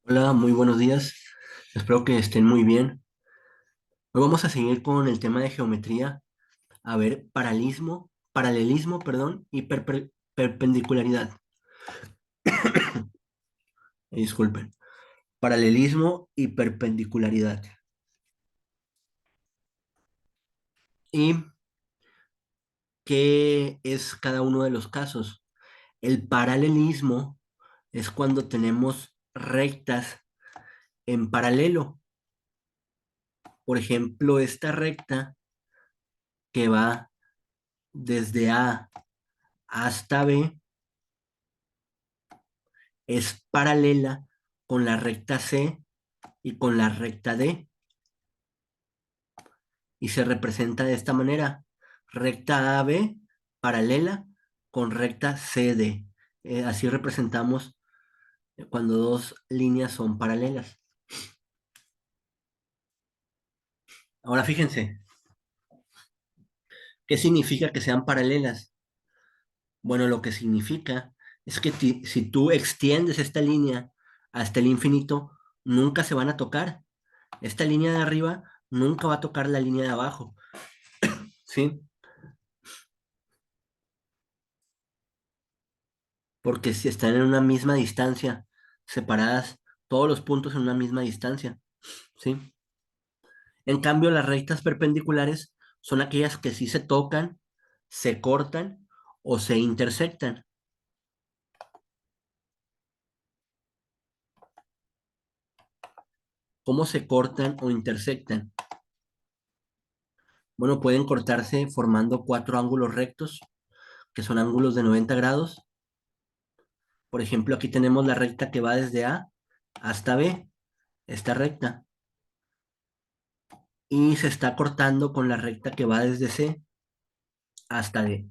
Hola, muy buenos días. Espero que estén muy bien. Hoy vamos a seguir con el tema de geometría. A ver, paralelismo, perdón, y perpendicularidad. Disculpen. Paralelismo y perpendicularidad. ¿Y qué es cada uno de los casos? El paralelismo es cuando tenemos rectas en paralelo. Por ejemplo, esta recta que va desde A hasta B es paralela con la recta C y con la recta D y se representa de esta manera. Recta AB paralela con recta CD. Así representamos cuando dos líneas son paralelas. Ahora fíjense, ¿qué significa que sean paralelas? Bueno, lo que significa es que si tú extiendes esta línea hasta el infinito, nunca se van a tocar. Esta línea de arriba nunca va a tocar la línea de abajo, ¿sí? Porque si están en una misma distancia, separadas, todos los puntos en una misma distancia, ¿sí? En cambio, las rectas perpendiculares son aquellas que sí se tocan, se cortan o se intersectan. ¿Cómo se cortan o intersectan? Bueno, pueden cortarse formando cuatro ángulos rectos, que son ángulos de 90 grados. Por ejemplo, aquí tenemos la recta que va desde A hasta B, esta recta, y se está cortando con la recta que va desde C hasta D,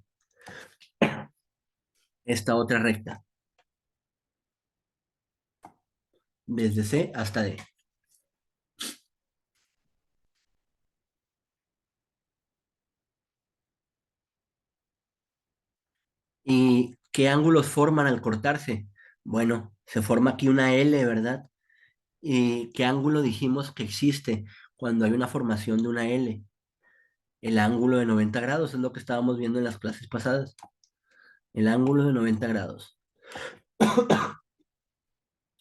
esta otra recta, desde C hasta D. ¿Y qué ángulos forman al cortarse? Bueno, se forma aquí una L, ¿verdad? ¿Y qué ángulo dijimos que existe cuando hay una formación de una L? El ángulo de 90 grados es lo que estábamos viendo en las clases pasadas. El ángulo de 90 grados.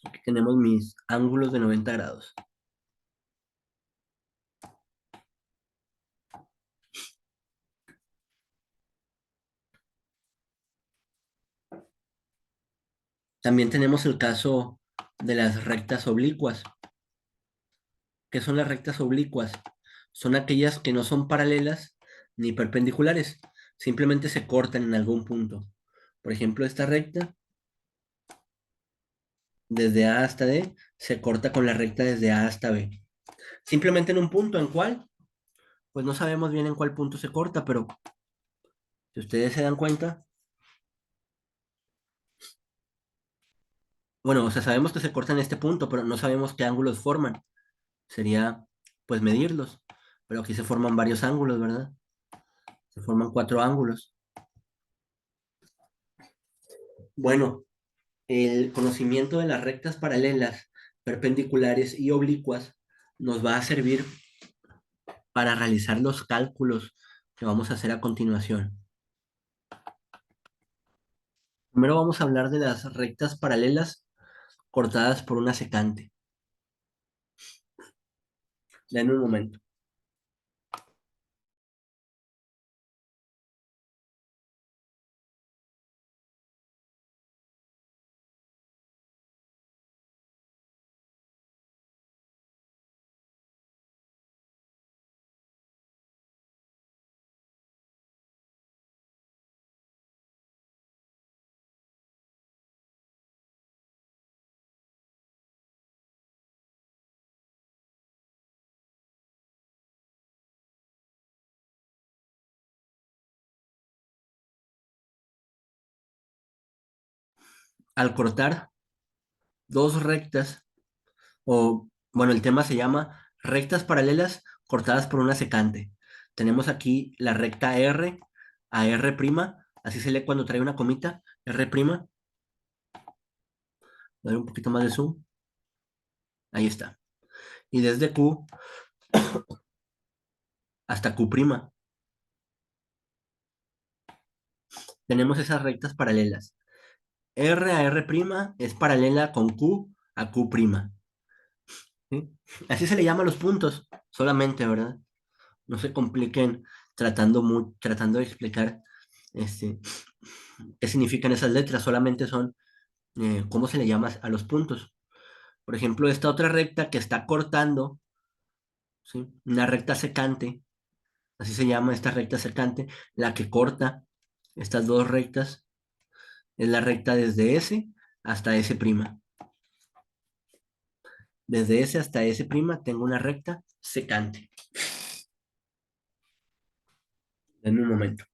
Aquí tenemos mis ángulos de 90 grados. También tenemos el caso de las rectas oblicuas. ¿Qué son las rectas oblicuas? Son aquellas que no son paralelas ni perpendiculares, simplemente se cortan en algún punto. Por ejemplo, esta recta, desde A hasta D, se corta con la recta desde A hasta B. Simplemente en un punto, ¿en cuál? Pues no sabemos bien en cuál punto se corta, pero si ustedes se dan cuenta, bueno, o sea, sabemos que se corta en este punto, pero no sabemos qué ángulos forman. Sería, pues, medirlos. Pero aquí se forman varios ángulos, ¿verdad? Se forman cuatro ángulos. Bueno, el conocimiento de las rectas paralelas, perpendiculares y oblicuas nos va a servir para realizar los cálculos que vamos a hacer a continuación. Primero vamos a hablar de las rectas paralelas cortadas por una secante. En un momento. Al cortar dos rectas, o bueno, el tema se llama rectas paralelas cortadas por una secante. Tenemos aquí la recta R a R', así se lee cuando trae una comita, R', dar un poquito más de zoom. Ahí está. Y desde Q hasta Q', tenemos esas rectas paralelas. R a R' es paralela con Q a Q'. ¿Sí? Así se le llama a los puntos, solamente, ¿verdad? No se compliquen tratando de explicar este, qué significan esas letras, solamente son cómo se le llama a los puntos. Por ejemplo, esta otra recta que está cortando, ¿sí? Una recta secante, así se llama esta recta secante, la que corta estas dos rectas, es la recta desde S hasta S'. Desde S hasta S' tengo una recta secante. En un momento.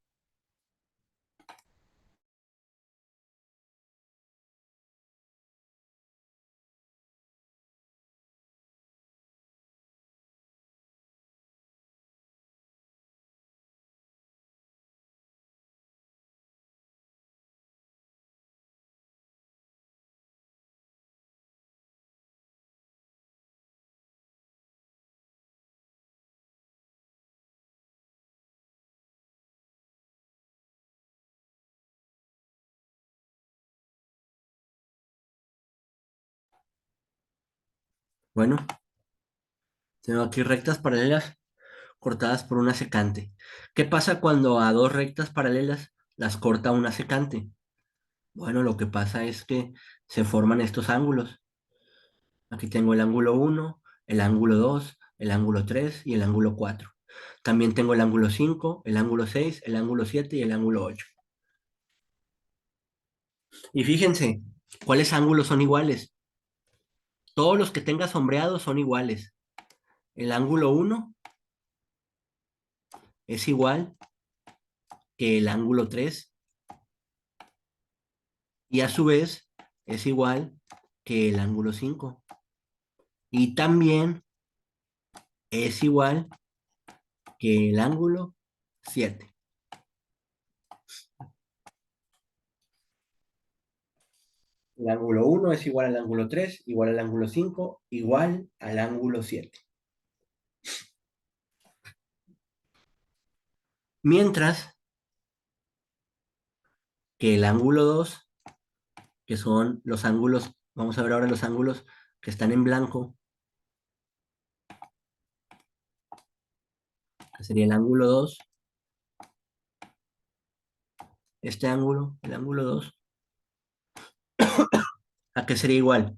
Bueno, tengo aquí rectas paralelas cortadas por una secante. ¿Qué pasa cuando a dos rectas paralelas las corta una secante? Bueno, lo que pasa es que se forman estos ángulos. Aquí tengo el ángulo 1, el ángulo 2, el ángulo 3 y el ángulo 4. También tengo el ángulo 5, el ángulo 6, el ángulo 7 y el ángulo 8. Y fíjense, ¿cuáles ángulos son iguales? Todos los que tenga sombreados son iguales. El ángulo 1 es igual que el ángulo 3 y a su vez es igual que el ángulo 5. Y también es igual que el ángulo 7. El ángulo 1 es igual al ángulo 3, igual al ángulo 5, igual al ángulo 7. Mientras que el ángulo 2, que son los ángulos, vamos a ver ahora los ángulos que están en blanco, que sería el ángulo 2, este ángulo, el ángulo 2, ¿a qué sería igual?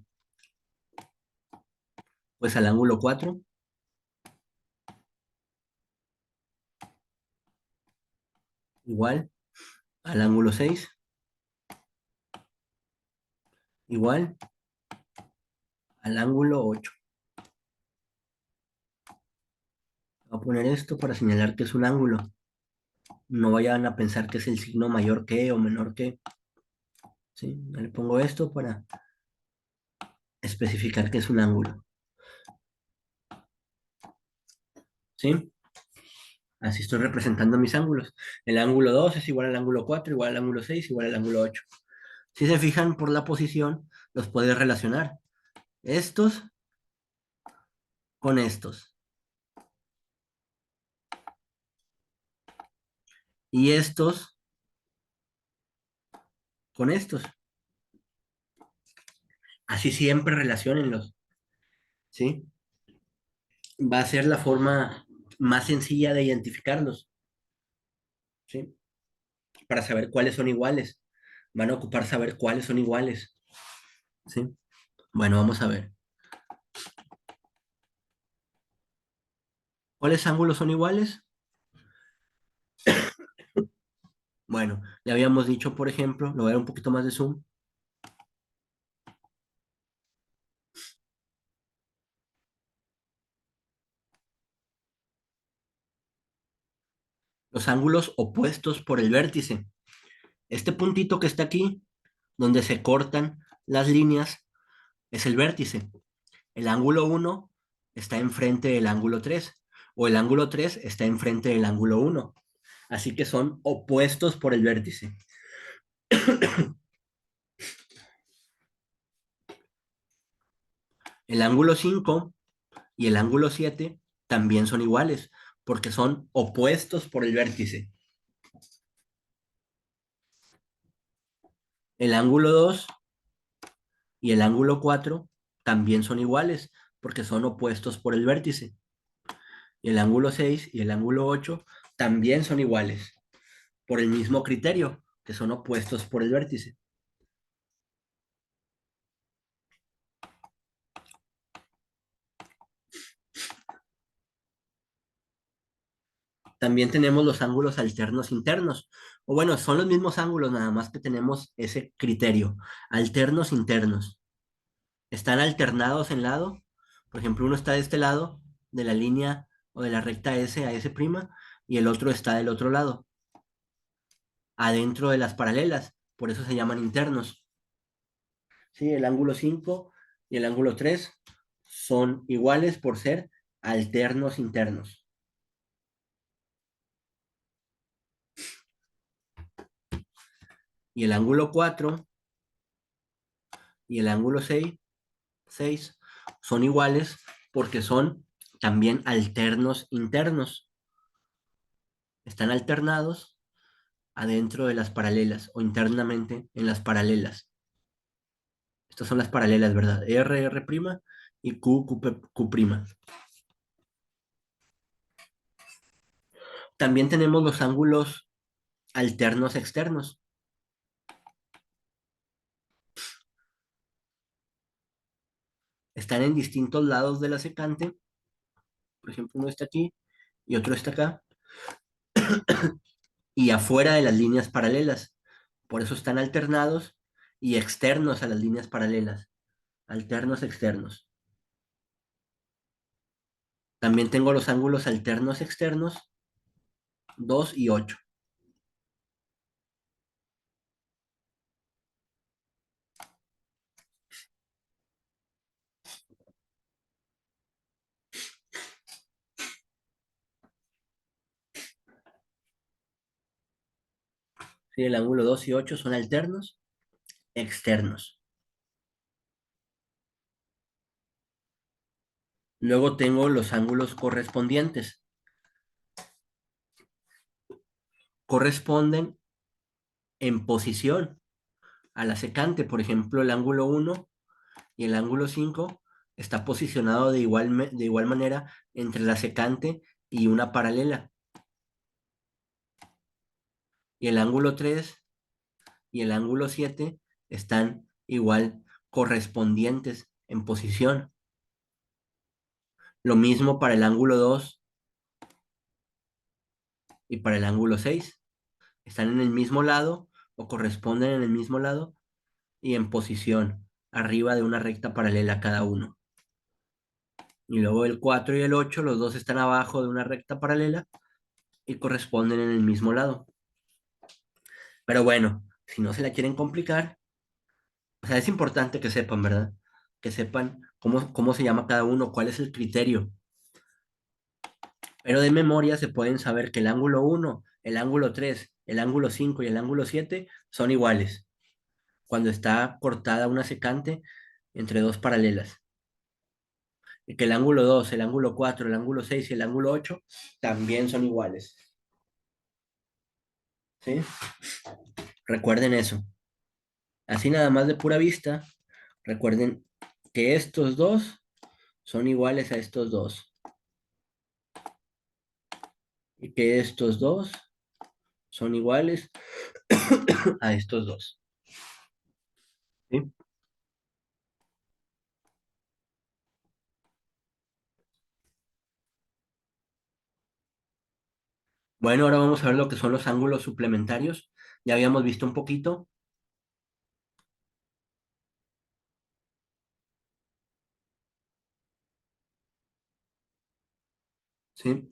Pues al ángulo 4, igual al ángulo 6, igual al ángulo 8. Voy a poner esto para señalar que es un ángulo. No vayan a pensar que es el signo mayor que o menor que. ¿Sí? Le pongo esto para especificar que es un ángulo. ¿Sí? Así estoy representando mis ángulos. El ángulo 2 es igual al ángulo 4, igual al ángulo 6, igual al ángulo 8. Si se fijan por la posición, los puedes relacionar. Estos con estos. Y estos con estos. Así siempre relaciónenlos. ¿Sí? Va a ser la forma más sencilla de identificarlos. ¿Sí? Para saber cuáles son iguales. Van a ocupar saber cuáles son iguales. ¿Sí? Bueno, vamos a ver. ¿Cuáles ángulos son iguales? Bueno, ya habíamos dicho, por ejemplo, lo voy a dar un poquito más de zoom. Los ángulos opuestos por el vértice. Este puntito que está aquí, donde se cortan las líneas, es el vértice. El ángulo 1 está enfrente del ángulo 3 o el ángulo 3 está enfrente del ángulo 1. Así que son opuestos por el vértice. El ángulo 5 y el ángulo 7 también son iguales porque son opuestos por el vértice. El ángulo 2 y el ángulo 4 también son iguales porque son opuestos por el vértice. Y el ángulo 6 y el ángulo 8 también son iguales por el mismo criterio, que son opuestos por el vértice. También tenemos los ángulos alternos internos. O bueno, son los mismos ángulos, nada más que tenemos ese criterio. Alternos internos. Están alternados en lado. Por ejemplo, uno está de este lado de la línea o de la recta S a S', y el otro está del otro lado, adentro de las paralelas. Por eso se llaman internos. Sí, el ángulo 5 y el ángulo 3 son iguales por ser alternos internos. Y el ángulo 4 y el ángulo 6 son iguales porque son también alternos internos. Están alternados adentro de las paralelas o internamente en las paralelas. Estas son las paralelas, ¿verdad? R y Q'. También tenemos los ángulos alternos externos. Están en distintos lados de la secante. Por ejemplo, uno está aquí y otro está acá. Y afuera de las líneas paralelas. Por eso están alternados y externos a las líneas paralelas. Alternos externos. También tengo los ángulos alternos externos, 2 y 8. Sí, el ángulo 2 y 8 son alternos externos. Luego tengo los ángulos correspondientes. Corresponden en posición a la secante. Por ejemplo, el ángulo 1 y el ángulo 5 está posicionado de igual manera entre la secante y una paralela. Y el ángulo 3 y el ángulo 7 están igual correspondientes en posición. Lo mismo para el ángulo 2 y para el ángulo 6. Están en el mismo lado o corresponden en el mismo lado y en posición, arriba de una recta paralela cada uno. Y luego el 4 y el 8, los dos están abajo de una recta paralela y corresponden en el mismo lado. Pero bueno, si no se la quieren complicar, o sea, es importante que sepan, ¿verdad? Que sepan cómo se llama cada uno, cuál es el criterio. Pero de memoria se pueden saber que el ángulo 1, el ángulo 3, el ángulo 5 y el ángulo 7 son iguales cuando está cortada una secante entre dos paralelas. Y que el ángulo 2, el ángulo 4, el ángulo 6 y el ángulo 8 también son iguales. ¿Sí? Recuerden eso. Así nada más de pura vista, recuerden que estos dos son iguales a estos dos. Y que estos dos son iguales a estos dos. ¿Sí? Bueno, ahora vamos a ver lo que son los ángulos suplementarios. Ya habíamos visto un poquito. ¿Sí?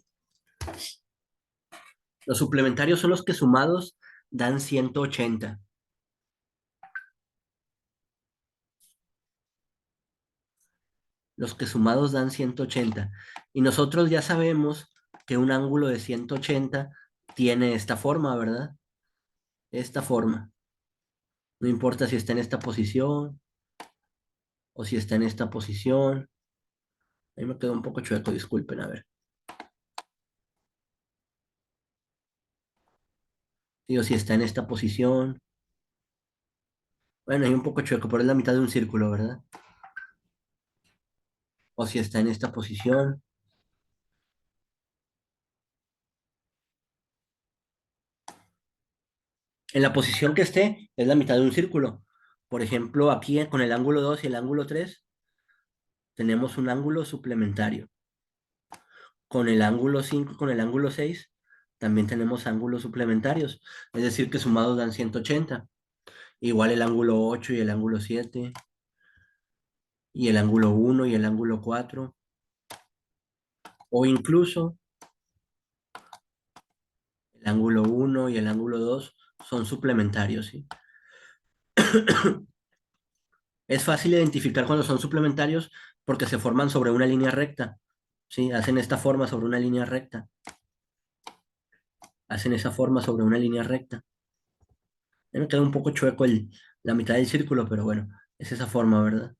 Los suplementarios son los que sumados dan 180. Los que sumados dan 180. Y nosotros ya sabemos que un ángulo de 180 tiene esta forma, ¿verdad? Esta forma. No importa si está en esta posición. o si está en esta posición. Ahí me quedó un poco chueco, disculpen, a ver. Digo, si está en esta posición. Bueno, hay un poco chueco, pero es la mitad de un círculo, ¿verdad? O si está en esta posición. En la posición que esté, es la mitad de un círculo. Por ejemplo, aquí con el ángulo 2 y el ángulo 3 tenemos un ángulo suplementario. Con el ángulo 5 y con el ángulo 6 también tenemos ángulos suplementarios. Es decir, que sumados dan 180. Igual el ángulo 8 y el ángulo 7 y el ángulo 1 y el ángulo 4. O incluso el ángulo 1 y el ángulo 2 son suplementarios, ¿sí? Es fácil identificar cuando son suplementarios porque se forman sobre una línea recta, ¿sí? Hacen esta forma sobre una línea recta. Hacen esa forma sobre una línea recta. Ya me queda un poco chueco la mitad del círculo, pero bueno, es esa forma, ¿verdad?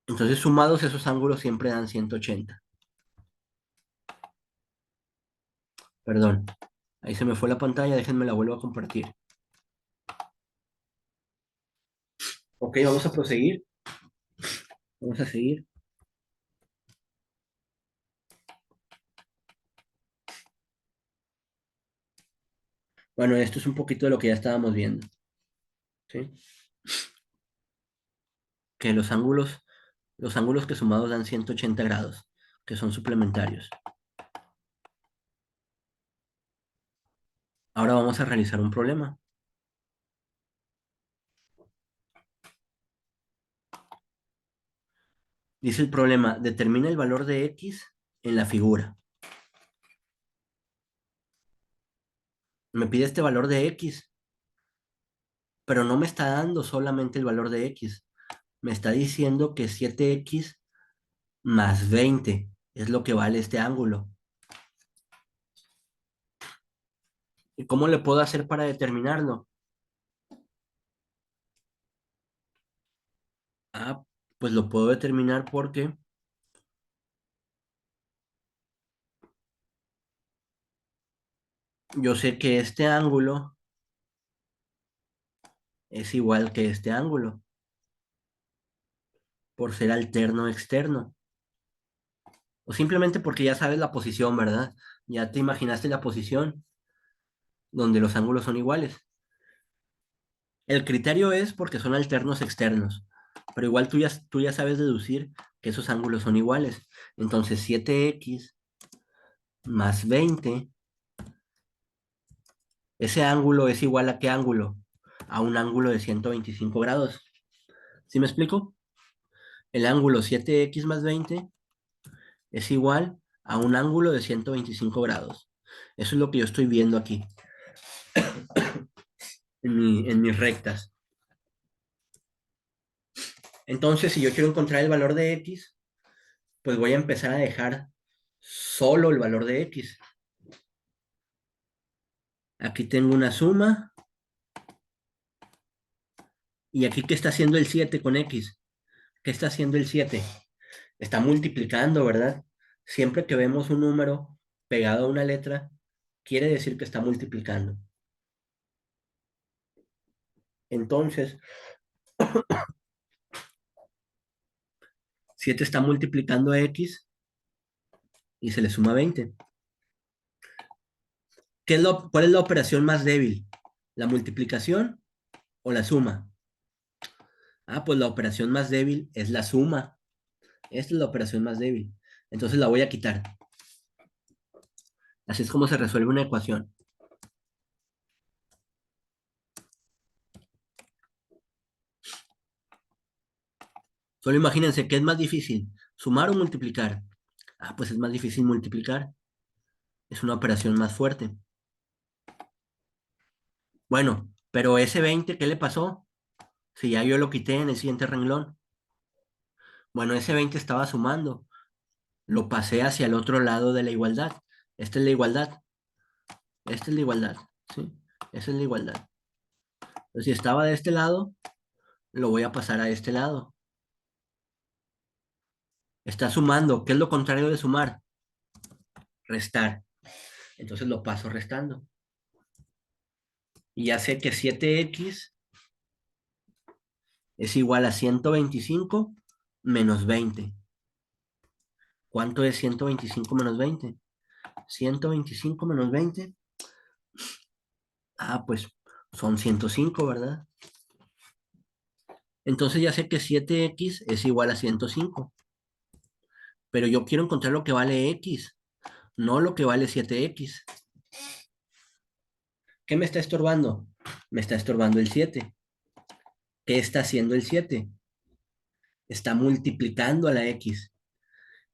Entonces, sumados esos ángulos siempre dan 180. Perdón, ahí se me fue la pantalla, déjenme la vuelvo a compartir. Ok, vamos a proseguir. Vamos a seguir. Bueno, esto es un poquito de lo que ya estábamos viendo, ¿sí? Que los ángulos que sumados dan 180 grados, que son suplementarios. Ahora vamos a realizar un problema. Dice el problema, determina el valor de x en la figura. Me pide este valor de x, pero no me está dando solamente el valor de x. Me está diciendo que 7x más 20 es lo que vale este ángulo. ¿Y cómo le puedo hacer para determinarlo? Ah, pues lo puedo determinar porque yo sé que este ángulo es igual que este ángulo, por ser alterno externo. O simplemente porque ya sabes la posición, ¿verdad? Ya te imaginaste la posición donde los ángulos son iguales. El criterio es porque son alternos externos, pero igual tú ya sabes deducir que esos ángulos son iguales. Entonces 7x más 20, ese ángulo es igual a ¿qué ángulo? A un ángulo de 125 grados. ¿Sí me explico? El ángulo 7x más 20 es igual a un ángulo de 125 grados. Eso es lo que yo estoy viendo aquí, en mis rectas. Entonces, si yo quiero encontrar el valor de x, pues voy a empezar a dejar solo el valor de x. Aquí tengo una suma. ¿Y aquí qué está haciendo el 7 con x? ¿Qué está haciendo el 7? Está multiplicando, ¿verdad? Siempre que vemos un número pegado a una letra, quiere decir que está multiplicando. Entonces, 7 está multiplicando a x y se le suma 20. ¿Cuál es la operación más débil? ¿La multiplicación o la suma? Ah, pues la operación más débil es la suma. Esta es la operación más débil. Entonces la voy a quitar. Así es como se resuelve una ecuación. Solo imagínense qué es más difícil, sumar o multiplicar. Ah, pues es más difícil multiplicar. Es una operación más fuerte. Bueno, pero ese 20, ¿qué le pasó? Si ya yo lo quité en el siguiente renglón. Bueno, ese 20 estaba sumando. Lo pasé hacia el otro lado de la igualdad. Esta es la igualdad. Esta es la igualdad. ¿Sí? Esa es la igualdad. Entonces, si estaba de este lado, lo voy a pasar a este lado. Está sumando. ¿Qué es lo contrario de sumar? Restar. Entonces lo paso restando. Y ya sé que 7x es igual a 125 menos 20. ¿Cuánto es 125 menos 20? 125 menos 20. Ah, pues son 105, ¿verdad? Entonces ya sé que 7x es igual a 105. Pero yo quiero encontrar lo que vale x, no lo que vale 7x. ¿Qué me está estorbando? Me está estorbando el 7. ¿Qué está haciendo el 7? Está multiplicando a la x.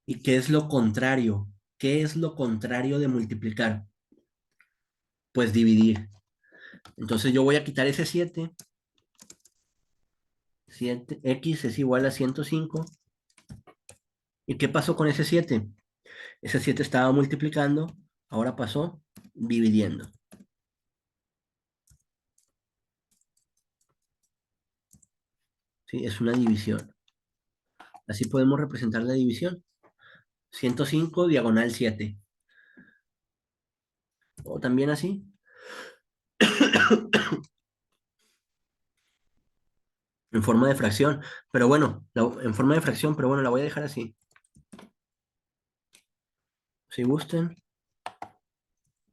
¿Y qué es lo contrario? ¿Qué es lo contrario de multiplicar? Pues dividir. Entonces yo voy a quitar ese 7. 7x es igual a 105. ¿Y qué pasó con ese 7? Ese 7 estaba multiplicando, ahora pasó dividiendo. ¿Sí? Es una división. Así podemos representar la división. 105 diagonal 7. O también así, en forma de fracción. Pero bueno, en forma de fracción, pero bueno, la voy a dejar así. Si gusten,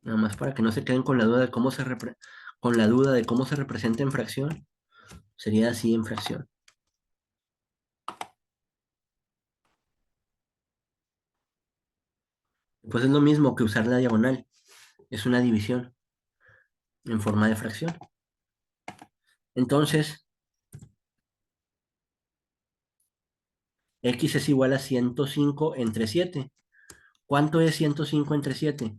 nada más para que no se queden con la duda de cómo con la duda de cómo se representa en fracción, sería así en fracción. Pues es lo mismo que usar la diagonal, es una división en forma de fracción. Entonces, x es igual a 105 entre 7. ¿Cuánto es 105 entre 7?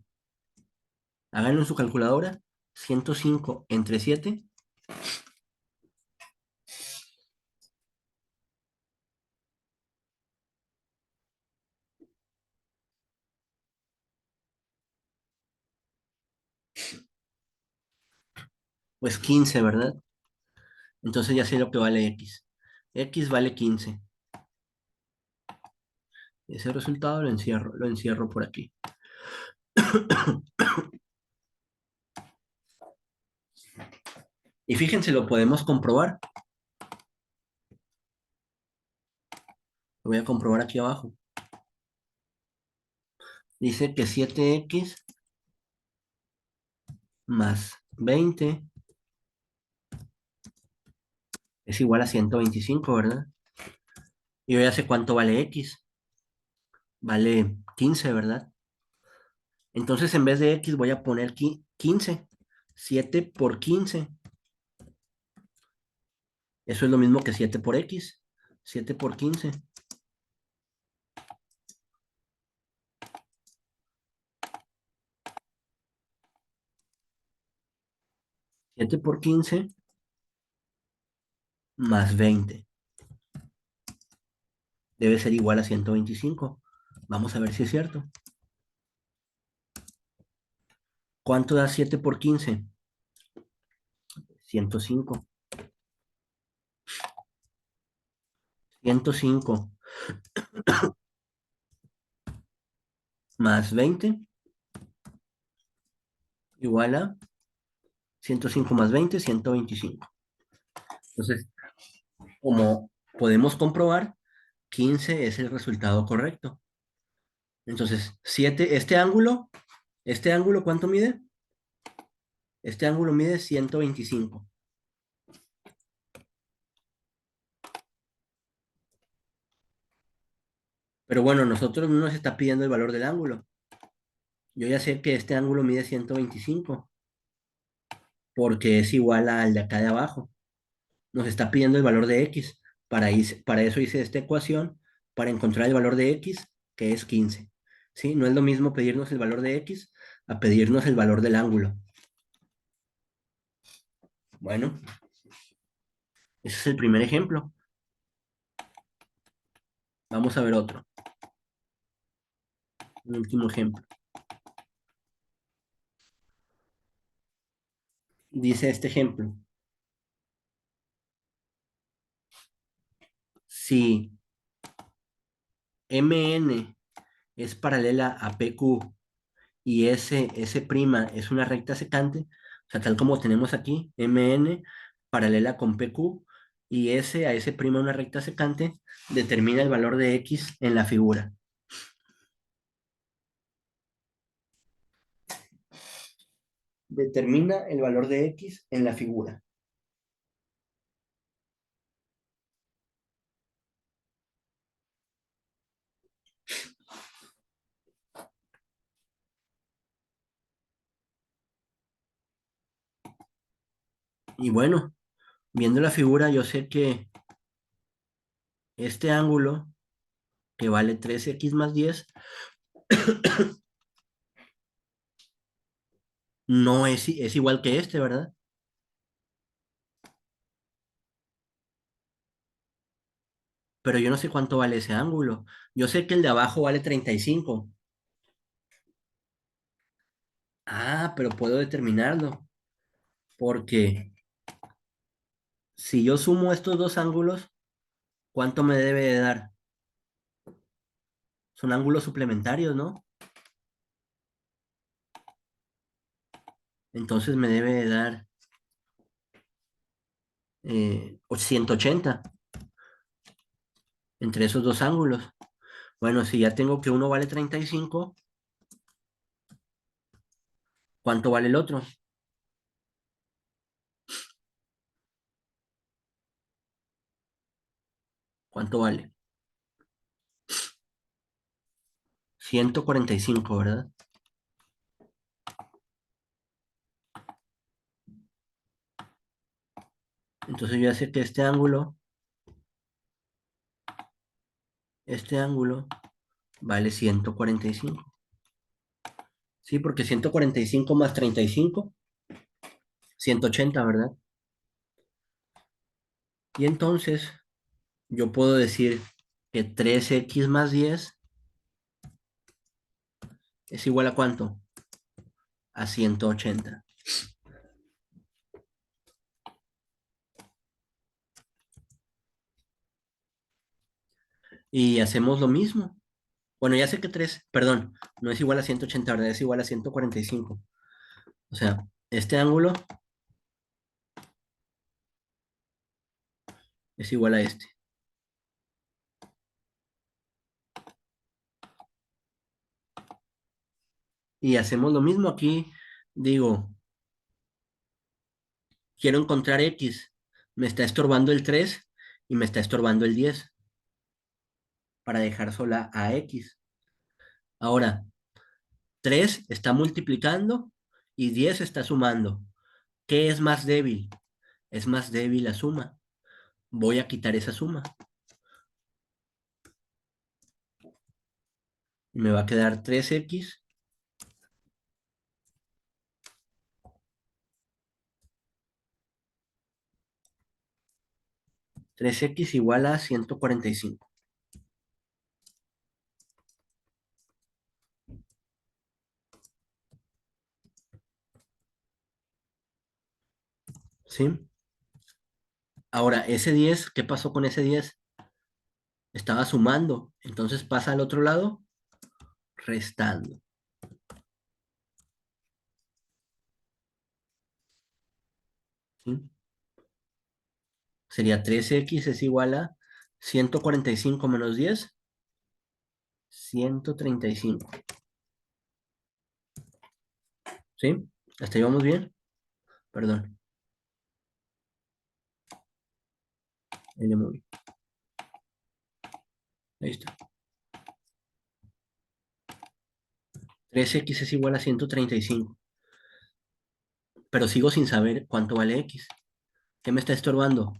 Háganlo en su calculadora. 105 entre 7, pues 15, ¿verdad? Entonces ya sé lo que vale x. X vale 15. Ese resultado lo encierro por aquí. Y fíjense, lo podemos comprobar. Lo voy a comprobar aquí abajo. Dice que 7x más 20 es igual a 125, ¿verdad? Y yo ya sé cuánto vale x. Vale 15, ¿verdad? Entonces en vez de x voy a poner 15. 7 por 15. Eso es lo mismo que 7 por x. 7 por 15. 7 por 15 más 20. Debe ser igual a 125. Vamos a ver si es cierto. ¿Cuánto da 7 por 15? 105. 105 más 20 igual a 105 más 20, 125. Entonces, como podemos comprobar, 15 es el resultado correcto. Entonces, 7, este ángulo, ¿cuánto mide? Este ángulo mide 125. Pero bueno, nosotros no nos está pidiendo el valor del ángulo. Yo ya sé que este ángulo mide 125 porque es igual al de acá de abajo. Nos está pidiendo el valor de x. Para eso hice esta ecuación, para encontrar el valor de x, que es 15. ¿Sí? No es lo mismo pedirnos el valor de x a pedirnos el valor del ángulo. Bueno, ese es el primer ejemplo. Vamos a ver otro. Un último ejemplo. Dice este ejemplo. Si MN es paralela a PQ y S' es una recta secante, o sea, tal como tenemos aquí, MN paralela con PQ y S a S' una recta secante, determina el valor de X en la figura. Determina el valor de X en la figura. Y bueno, viendo la figura, yo sé que este ángulo, que vale 3x más 10, no es igual que este, ¿verdad? Pero yo no sé cuánto vale ese ángulo. Yo sé que el de abajo vale 35. Ah, pero puedo determinarlo, porque si yo sumo estos dos ángulos, ¿cuánto me debe de dar? Son ángulos suplementarios, ¿no? Entonces me debe de dar 180 entre esos dos ángulos. Bueno, si ya tengo que uno vale 35, ¿cuánto vale el otro? ¿Cuánto vale? 145, ¿verdad? Entonces yo ya sé que este ángulo vale 145. Sí, porque 145 más 35, 180, ¿verdad? Y entonces yo puedo decir que 3x más 10 es igual a ¿cuánto? A 180. Y hacemos lo mismo. Bueno, ya sé que 3, perdón, no es igual a 180, ¿verdad? Es igual a 145. O sea, este ángulo es igual a este. Y hacemos lo mismo aquí. Digo, quiero encontrar X. Me está estorbando el 3 y me está estorbando el 10 para dejar sola a X. Ahora, 3 está multiplicando y 10 está sumando. ¿Qué es más débil? Es más débil la suma. Voy a quitar esa suma. Y me va a quedar 3x. 3x igual a 145. ¿Sí? Ahora, ese 10, ¿qué pasó con ese 10? Estaba sumando. Entonces pasa al otro lado, restando. ¿Sí? Sería 3x es igual a 145 menos 10, 135. ¿Sí? ¿Hasta ahí vamos bien? Perdón, ahí le moví. Ahí está. 3x es igual a 135. Pero sigo sin saber cuánto vale x. ¿Qué me está estorbando?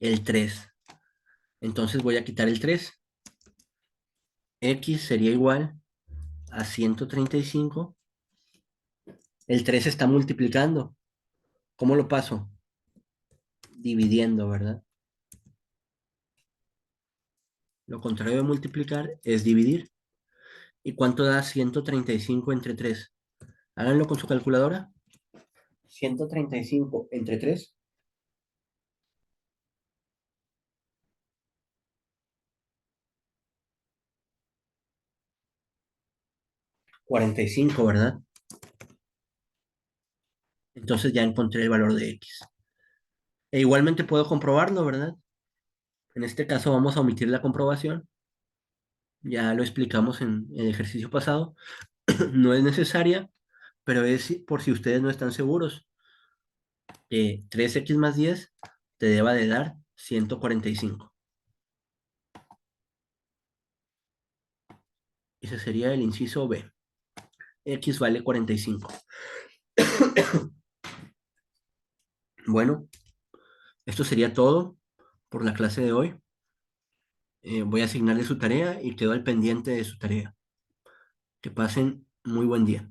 El 3. Entonces voy a quitar el 3. X sería igual a 135. El 3 está multiplicando. ¿Cómo lo paso? Dividiendo, ¿verdad? Lo contrario de multiplicar es dividir. ¿Y cuánto da 135 entre 3? Háganlo con su calculadora. 135 entre 3. 45, ¿verdad? Entonces ya encontré el valor de x. E igualmente puedo comprobarlo, ¿verdad? En este caso vamos a omitir la comprobación. Ya lo explicamos en el ejercicio pasado. No es necesaria, pero es por si ustedes no están seguros. 3x más 10 te deba de dar 145. Ese sería el inciso B. X vale 45. Bueno, esto sería todo por la clase de hoy. Voy a asignarle su tarea y quedo al pendiente de su tarea. Que pasen muy buen día.